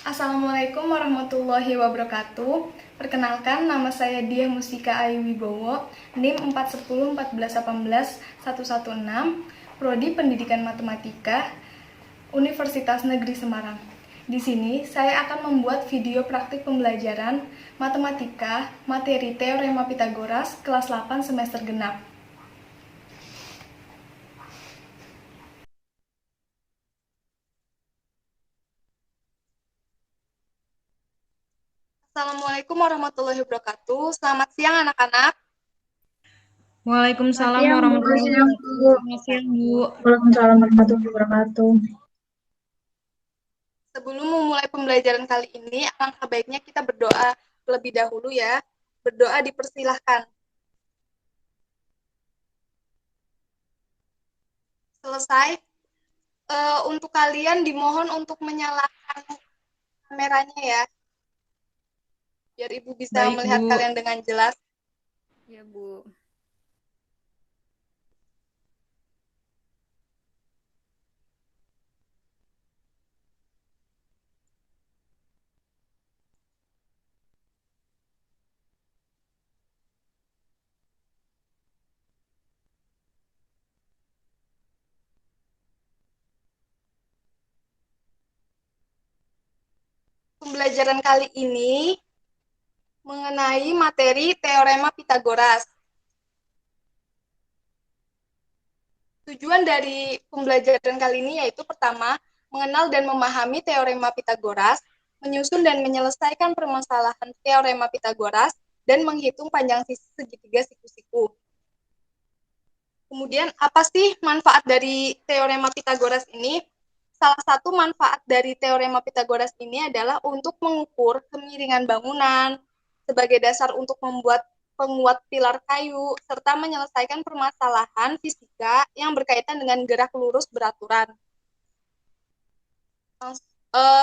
Assalamualaikum warahmatullahi wabarakatuh. Perkenalkan, nama saya Diah Mustika Ayu Wibowo, NIM 41014181116, Prodi Pendidikan Matematika, Universitas Negeri Semarang. Di sini saya akan membuat video praktik pembelajaran matematika materi Teorema Pitagoras kelas 8 semester genap. Assalamualaikum warahmatullahi wabarakatuh. Selamat siang anak-anak. Selamat Waalaikumsalam siang, Bu. warahmatullahi wabarakatuh. Selamat siang, Bu. Waalaikumsalam warahmatullahi wabarakatuh. Sebelum memulai pembelajaran kali ini, alangkah baiknya kita berdoa terlebih dahulu ya. Berdoa dipersilahkan. Selesai. Untuk kalian dimohon untuk menyalakan kameranya ya, biar Ibu bisa Baik, melihat Bu. kalian dengan jelas. Ya, Bu. Pembelajaran kali ini mengenai materi Teorema Pitagoras. Tujuan dari pembelajaran kali ini yaitu pertama, mengenal dan memahami Teorema Pitagoras, menyusun dan menyelesaikan permasalahan Teorema Pitagoras, dan menghitung panjang sisi segitiga siku-siku. Kemudian, apa sih manfaat dari Teorema Pitagoras ini? Salah satu manfaat dari Teorema Pitagoras ini adalah untuk mengukur kemiringan bangunan sebagai dasar untuk membuat penguat pilar kayu, serta menyelesaikan permasalahan fisika yang berkaitan dengan gerak lurus beraturan.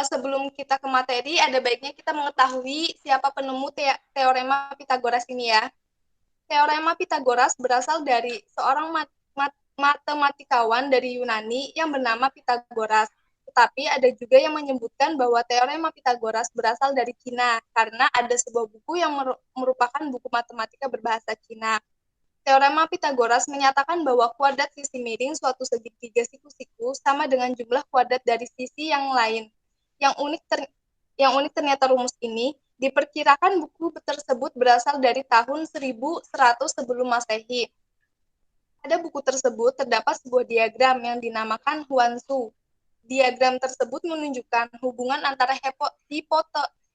Sebelum kita ke materi, ada baiknya kita mengetahui siapa penemu Teorema Pitagoras ini ya. Teorema Pitagoras berasal dari seorang matematikawan dari Yunani yang bernama Pitagoras. Tetapi ada juga yang menyebutkan bahwa Teorema Pitagoras berasal dari Cina karena ada sebuah buku yang merupakan buku matematika berbahasa Cina. Teorema Pitagoras menyatakan bahwa kuadrat sisi miring suatu segitiga siku-siku sama dengan jumlah kuadrat dari sisi yang lain. Yang unik ternyata rumus ini diperkirakan buku tersebut berasal dari tahun 1100 sebelum Masehi. Pada buku tersebut terdapat sebuah diagram yang dinamakan Huansu. Diagram tersebut menunjukkan hubungan antara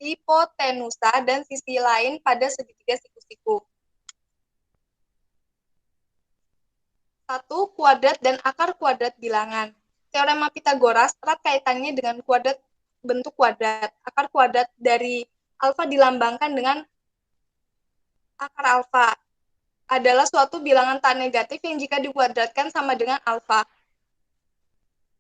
hipotenusa dan sisi lain pada segitiga siku-siku. 1. Kuadrat dan akar kuadrat bilangan. Teorema Pitagoras erat kaitannya dengan kuadrat bentuk kuadrat. Akar kuadrat dari alfa dilambangkan dengan akar alfa. Adalah suatu bilangan tak negatif yang jika dikuadratkan sama dengan alfa.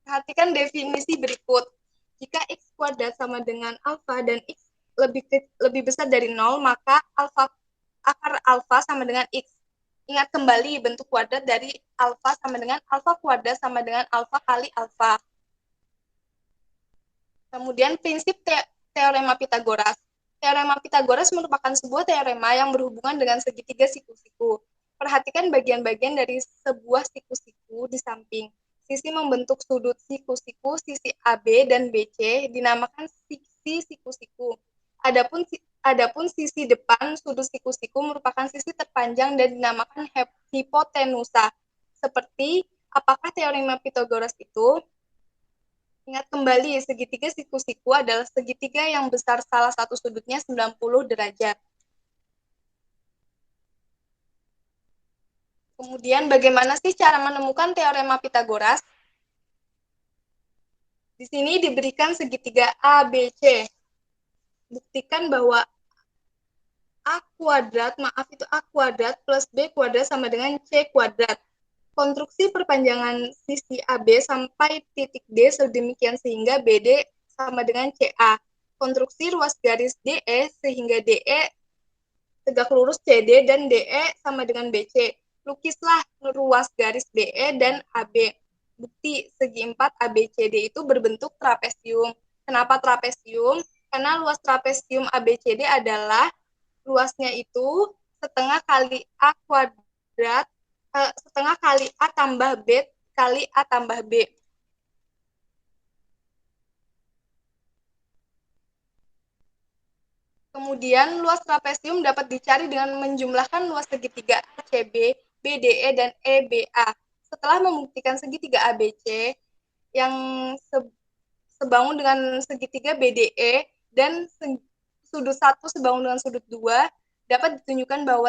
Perhatikan definisi berikut. Jika x kuadrat sama dengan alfa dan x lebih besar dari 0, maka akar alfa sama dengan x. Ingat kembali bentuk kuadrat dari alfa sama dengan alfa kuadrat sama dengan alfa kali alfa. Kemudian prinsip Teorema Pitagoras. Teorema Pitagoras merupakan sebuah teorema yang berhubungan dengan segitiga siku-siku. Perhatikan bagian-bagian dari sebuah siku-siku di samping. Sisi membentuk sudut siku-siku, sisi AB dan BC dinamakan sisi siku-siku. Adapun sisi depan sudut siku-siku merupakan sisi terpanjang dan dinamakan hipotenusa. Seperti apakah teorema Pitagoras itu? Ingat kembali, segitiga siku-siku adalah segitiga yang besar salah satu sudutnya 90 derajat. Kemudian bagaimana sih cara menemukan teorema Pitagoras? Di sini diberikan segitiga ABC. Buktikan bahwa A kuadrat plus B kuadrat sama dengan C kuadrat. Konstruksi perpanjangan sisi AB sampai titik D sedemikian sehingga BD sama dengan CA. Konstruksi ruas garis DE sehingga DE tegak lurus CD dan DE sama dengan BC. Lukislah ruas garis DE dan AB. Bukti segi 4 ABCD itu berbentuk trapesium. Kenapa trapesium? Karena luas trapesium ABCD adalah luasnya itu setengah kali A kuadrat, setengah kali A tambah B kali A tambah B. Kemudian luas trapesium dapat dicari dengan menjumlahkan luas segitiga ACB, BDE, dan EBA. Setelah membuktikan segitiga ABC yang sebangun dengan segitiga BDE dan sudut 1 sebangun dengan sudut 2, dapat ditunjukkan bahwa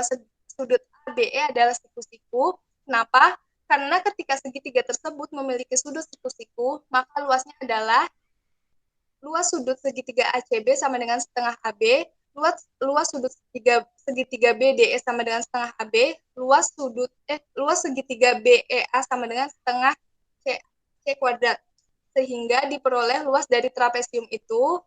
sudut ABE adalah siku-siku. Kenapa? Karena ketika segitiga tersebut memiliki sudut siku-siku, maka luasnya adalah luas sudut segitiga ACB sama dengan setengah AB, luas sudut segitiga BDE sama dengan setengah AB, luas segitiga BEA sama dengan setengah C kuadrat. Sehingga diperoleh luas dari trapesium itu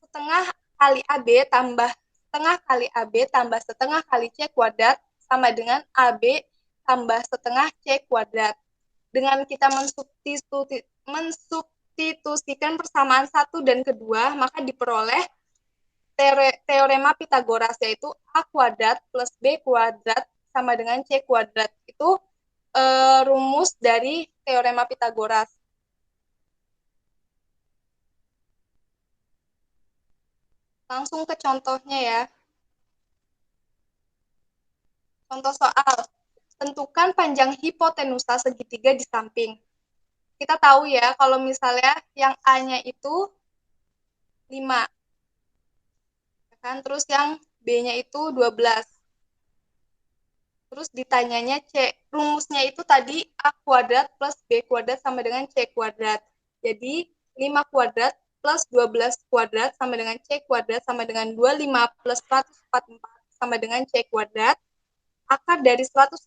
setengah kali AB tambah setengah kali AB tambah setengah kali C kuadrat sama dengan AB tambah setengah C kuadrat. Dengan kita mensubstitusikan persamaan 1 dan kedua, maka diperoleh teorema Pitagoras, yaitu A kuadrat plus B kuadrat sama dengan C kuadrat. Itu rumus dari teorema Pitagoras. Langsung ke contohnya ya. Contoh soal, tentukan panjang hipotenusa segitiga di samping. Kita tahu ya, kalau misalnya yang A-nya itu 5. Kan? Terus yang B-nya itu 12. Terus ditanyanya rumusnya itu tadi A kuadrat plus B kuadrat sama dengan C kuadrat. Jadi 5 kuadrat plus 12 kuadrat sama dengan C kuadrat sama dengan 25 plus 144 sama dengan C kuadrat. Akar dari 169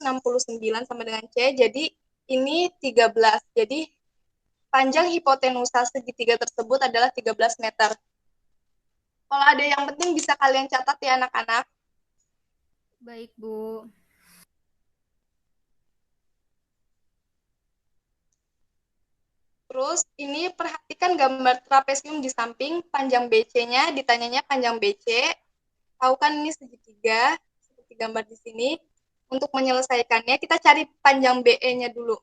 sama dengan C, jadi ini 13. Jadi panjang hipotenusa segitiga tersebut adalah 13 meter. Kalau ada yang penting bisa kalian catat ya anak-anak. Baik, Bu. Terus ini perhatikan gambar trapesium di samping, panjang BC-nya, ditanyanya panjang BC. Tahu kan ini segitiga, seperti gambar di sini. Untuk menyelesaikannya, kita cari panjang BE-nya dulu.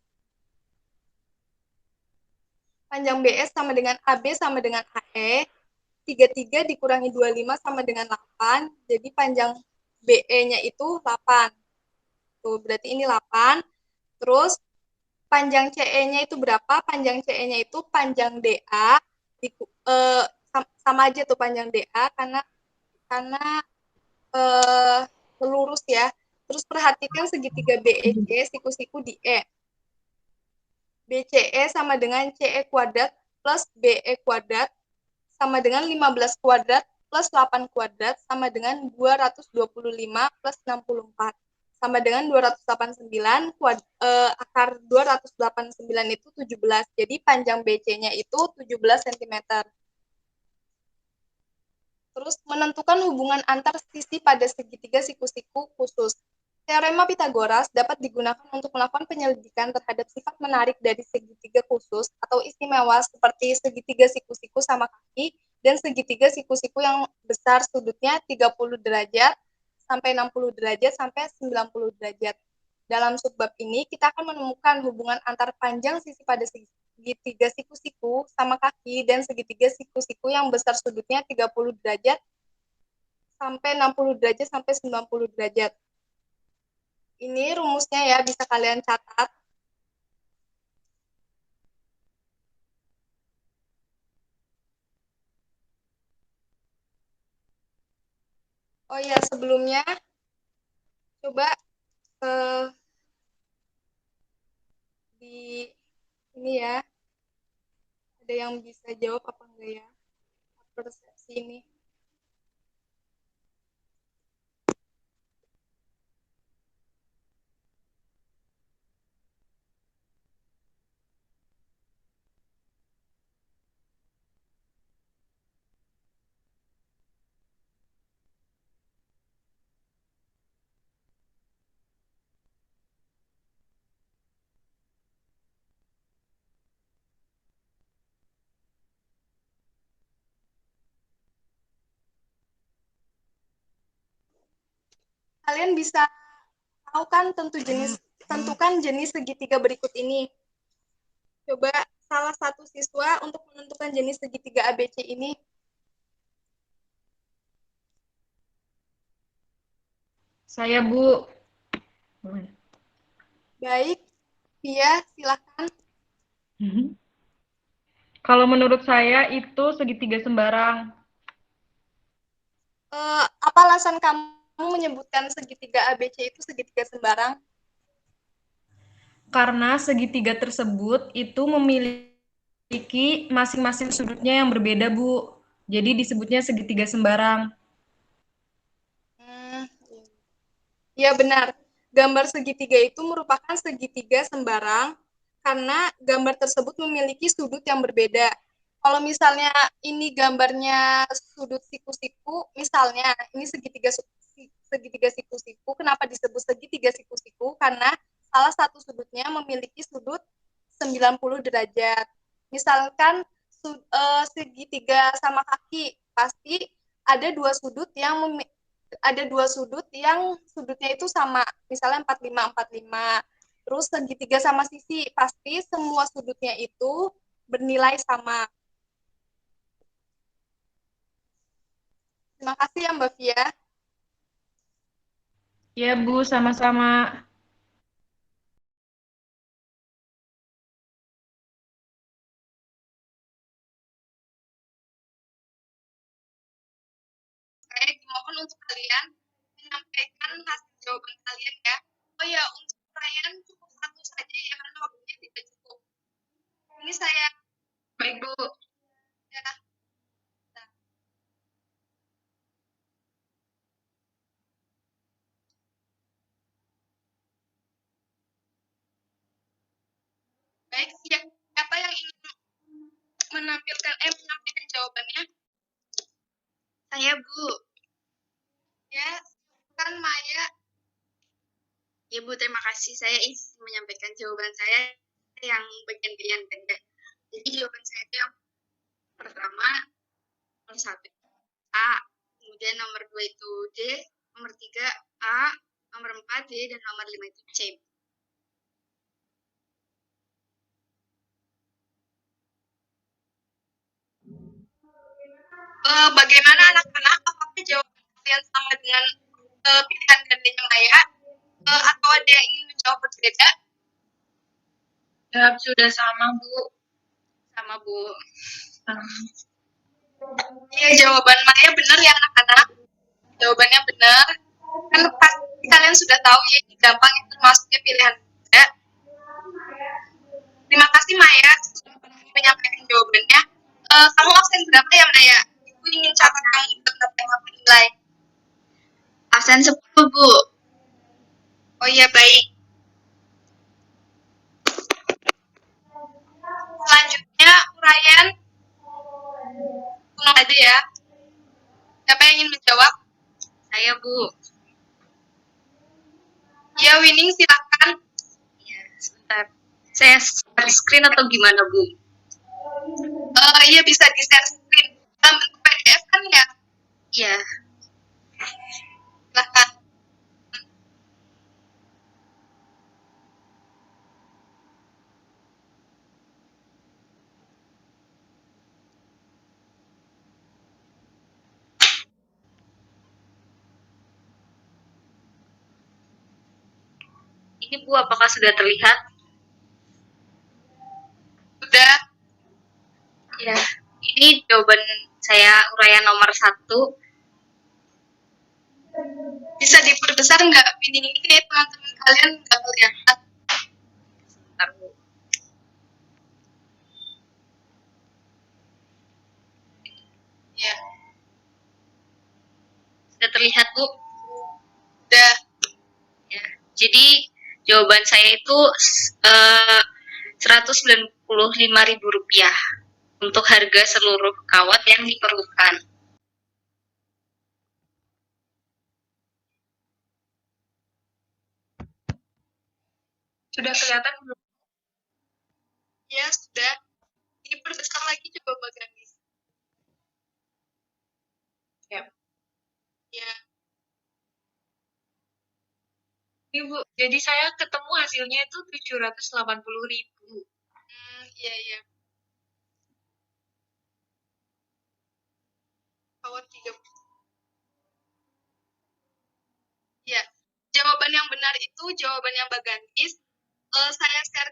Panjang BE sama dengan AB sama dengan AE. 33 dikurangi 25 sama dengan 8. Jadi panjang BE-nya itu 8. Tuh, berarti ini 8. Terus panjang CE-nya itu berapa? Panjang CE-nya itu panjang DA. Sama aja tuh panjang DA karena lurus ya. Terus perhatikan segitiga BEC, siku-siku di E. BCE sama dengan CE kuadrat plus BE kuadrat sama dengan 15 kuadrat plus 8 kuadrat sama dengan 225 plus 64 sama dengan 289 akar 289 itu 17. Jadi panjang BC-nya itu 17 cm. Terus menentukan hubungan antar sisi pada segitiga siku-siku khusus. Teorema Pitagoras dapat digunakan untuk melakukan penyelidikan terhadap sifat menarik dari segitiga khusus atau istimewa seperti segitiga siku-siku sama kaki dan segitiga siku-siku yang besar sudutnya 30 derajat sampai 60 derajat sampai 90 derajat. Dalam subbab ini kita akan menemukan hubungan antar panjang sisi pada segitiga siku-siku sama kaki dan segitiga siku-siku yang besar sudutnya 30 derajat sampai 60 derajat sampai 90 derajat. Ini rumusnya ya, bisa kalian catat. Oh ya, sebelumnya coba di ini ya, ada yang bisa jawab apa enggak ya persepsi ini. Kalian bisa tahu kan tentukan jenis segitiga berikut ini. Coba salah satu siswa untuk menentukan jenis segitiga ABC ini. Saya, Bu. Baik, Via, silakan. Kalau menurut saya itu segitiga sembarang. Apa alasan kamu menyebutkan segitiga ABC itu segitiga sembarang? Karena segitiga tersebut itu memiliki masing-masing sudutnya yang berbeda, Bu. Jadi disebutnya segitiga sembarang. Ya benar. Gambar segitiga itu merupakan segitiga sembarang karena gambar tersebut memiliki sudut yang berbeda. Kalau misalnya ini gambarnya sudut siku-siku, misalnya ini segitiga siku-siku, kenapa disebut segitiga siku-siku? Karena salah satu sudutnya memiliki sudut 90 derajat. Misalkan segitiga sama kaki, pasti ada dua sudut yang sudutnya itu sama, misalnya 45 45. Terus segitiga sama sisi, pasti semua sudutnya itu bernilai sama. Terima kasih ya Mbak Fia. Ya, Bu, sama-sama. Saya dimohon untuk kalian menyampaikan hasil jawaban kalian ya. Oh ya, untuk pertanyaan cukup satu saja ya, karena waktunya tidak cukup. Ini saya. Baik, Bu. Ya. Baik, siapa yang ingin menyampaikan jawabannya? Saya, Bu. Ya, kan Maya. Ya, Bu, terima kasih. Saya ingin menyampaikan jawaban saya yang bagian pilihan ganda. Jadi jawaban saya itu yang pertama, nomor 1 A, kemudian nomor 2 itu D, nomor 3 A, nomor 4 D, dan nomor 5 itu C. Bagaimana anak-anak? Apakah jawaban kalian sama dengan pilihan gandanya Maya? Atau ada yang ingin menjawab berbeda? Jawab sudah sama, Bu. Sama, Bu. Iya, jawaban Maya benar ya anak-anak. Jawabannya benar. Kan pasti kalian sudah tahu ya, ini gampang itu termasuknya pilihan ganda. Terima kasih Maya sudah menyampaikan jawabannya. Kamu absen berapa ya Maya? Ibu ingin catat kamu berapa nilai? Absen 10, Bu. Oh iya, baik. Selanjutnya, uraian gunung ada ya. Siapa yang ingin menjawab? Saya, Bu. Ya, Winning silakan. Ya, sebentar. Saya share screen atau gimana, Bu? Iya, bisa di share screen. Bentuk PDF kan ya? Iya. Silakan. Ini Bu, apakah sudah terlihat? Sudah. Ya, ini jawaban saya uraian nomor 1. Bisa diperbesar nggak? Winning ini kayak teman-teman kalian nggak kelihatan. Sebentar, Bu. Ya. Sudah terlihat, Bu? Sudah. Ya, jadi jawaban saya itu Rp195.000 untuk harga seluruh kawat yang diperlukan. Sudah kelihatan belum? Ya, sudah. Diperbesar lagi coba Mbak Ganis. Ya. Ya. Jadi saya ketemu hasilnya itu 780.000. Iya, iya. Power 3. Iya. Jawaban yang benar itu jawabannya Mbak Gandis. Saya share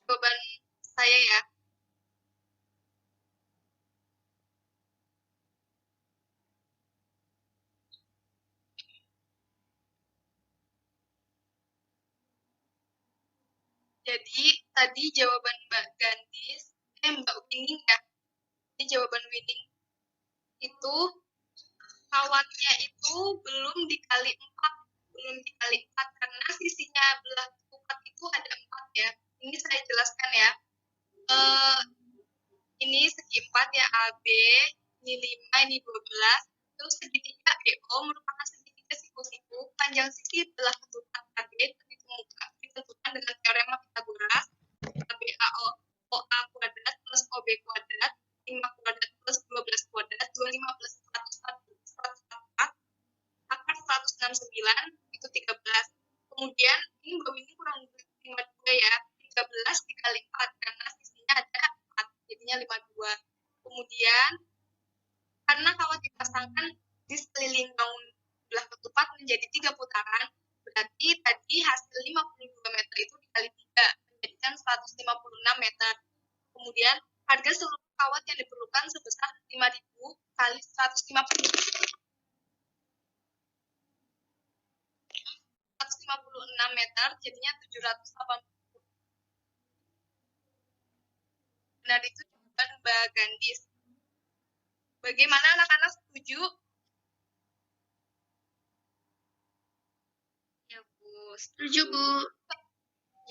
jawaban saya ya. Jadi tadi jawaban Mbak Gandis, Mbak Winning ya. Ini jawaban Winning itu kawatnya itu belum dikali 4, karena sisinya belah ketupat itu ada 4 ya. Ini saya jelaskan ya. Ini segi 4 ya, AB, ini 5, ini 12. Terus segitiga BO merupakan segitiga siku-siku. Panjang sisi belah ketupat AB ditentukan dengan teorema Pythagoras. BAO OA kuadrat plus OB kuadrat 5 kuadrat plus 12 kuadrat 25 plus 104 akar 169 itu 13. Kemudian ini Mbak Winnie kurang 52 ya. 13 dikali 4 karena sisinya ada 4 jadinya 52. Kemudian karena kawat dipasangkan di sekeliling daun belah ketupat menjadi 3 putaran, berarti tadi hasil 52 meter itu dikali 3 menjadikan 156 meter. Kemudian harga seluruh kawat yang diperlukan sebesar 5.000 kali 156 meter jadinya 780. Benar itu jawaban Mbak Gandis. Bagaimana anak-anak, setuju? Ya, Bu. Setuju, Bu.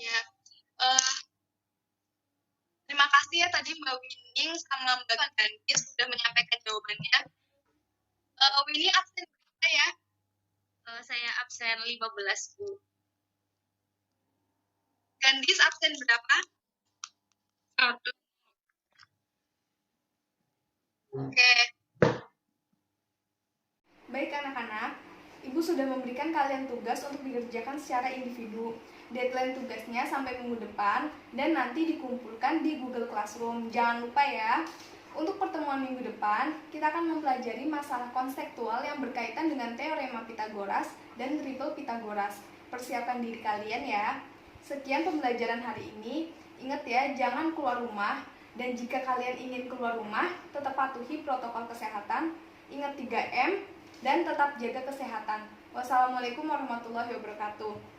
Ya. Terima kasih ya tadi Mbak Winning sama Mbak Gandis sudah menyampaikan jawabannya. Winning absen berapa ya? Saya absen 15, Bu. Gandis absen berapa? 1. Oke. Baik anak-anak, Ibu sudah memberikan kalian tugas untuk dikerjakan secara individu. Deadline tugasnya sampai minggu depan dan nanti dikumpulkan di Google Classroom. Jangan lupa ya. Untuk pertemuan minggu depan, kita akan mempelajari masalah konseptual yang berkaitan dengan teorema Pythagoras dan triple Pythagoras. Persiapkan diri kalian ya. Sekian pembelajaran hari ini. Ingat ya, jangan keluar rumah. Dan jika kalian ingin keluar rumah, tetap patuhi protokol kesehatan. Ingat 3M dan tetap jaga kesehatan. Wassalamualaikum warahmatullahi wabarakatuh.